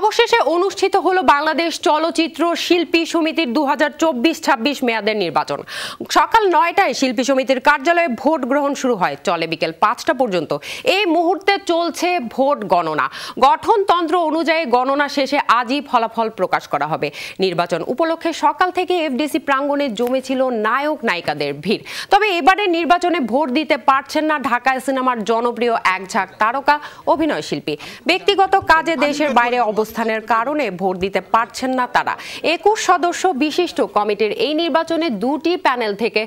অবশেষে অনুষ্ঠিত হলো বাংলাদেশ চলচ্চিত্র শিল্পী সমিতির 2024-26 মেয়াদের নির্বাচন। সকাল 9টায় শিল্পী সমিতির কার্যালয়ে ভোট গ্রহণ শুরু হয়, চলে বিকেল 5টা পর্যন্ত। এই মুহূর্তে চলছে ভোট গণনা। গঠনতন্ত্র অনুযায়ী গণনা শেষে আজই ফলাফল প্রকাশ করা হবে। নির্বাচন উপলক্ষে সকাল থেকে এফডিসি প্রাঙ্গণে জমেছিল নায়ক নায়িকাদের ভিড়। তবে এবারের নির্বাচনে ভোট দিতে পারছেন না ঢাকায় সিনেমার জনপ্রিয় এক ঝাঁক তারকা অভিনয় শিল্পী। ব্যক্তিগত কাজে দেশের বাইরে অবস্থানের কারণে ভোট দিতে পারছেন না তারা। 21 সদস্য বিশিষ্ট কমিটির এই নির্বাচনে দুটি প্যানেল থেকে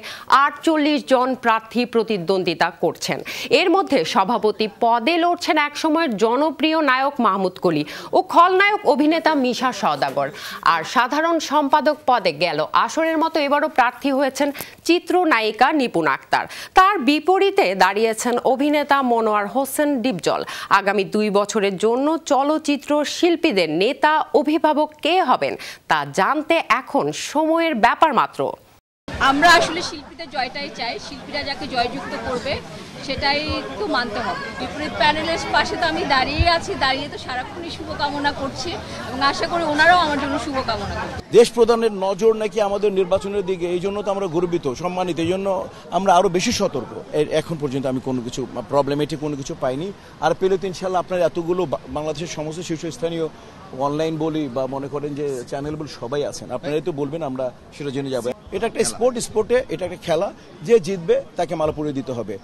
48 জন প্রার্থী প্রতিদ্বন্দ্বিতা করছেন। এর মধ্যে সভাপতি পদে লড়ছেন একসময়ের জনপ্রিয় নায়ক মাহমুদ কলি ও খলনায়ক অভিনেতা মিশা সওদাগর। আর সাধারণ সম্পাদক পদে গেল আসরের মতো এবারও প্রার্থী হয়েছেন চিত্রনায়িকা নিপুণ আক্তার। তার বিপরীতে দাঁড়িয়েছেন অভিনেতা মনোয়ার হোসেন ডিপজল। আগামী 2 বছরের জন্য চলচ্চিত্র শিল্পীদের নেতা অভিভাবক কে হবেন তা জানতে এখন সময়ের ব্যাপার মাত্র। আমরা আসলে শিল্পীদের জয়টাই চাই, শিল্পীরা যাকে জয়যুক্ত করবে সেটাই তো মানতে হবে। বিপরীত প্যানেলের পাশে তো আমি দাঁড়িয়ে আছি, দাঁড়িয়ে তো সারাক্ষণই শুভকামনা করছি এবং আশা করি ওনারাও আমার জন্য শুভকামনা করছে। দেশ প্রধানের নজর নাকি আমাদের নির্বাচনের দিকে, এই জন্য তো আমরা গর্বিত, সম্মানিত, এই জন্য আমরা আরো বেশি সতর্ক। এখন পর্যন্ত আমি কোনো কিছু প্রবলেমেটিক কোনো কিছু পাইনি, আর পেলে তো ইনশাল্লাহ আপনার এতগুলো বাংলাদেশের সমস্ত শীর্ষস্থানীয় অনলাইন বলি বা মনে করেন যে চ্যানেল বলি সবাই আছেন, আপনারাই তো বলবেন, আমরা সেটা জেনে যাবো। এটা একটা স্পোর্টে এটা একটা খেলা, যে জিতবে তাকে মালা পরিয়ে দিতে হবে।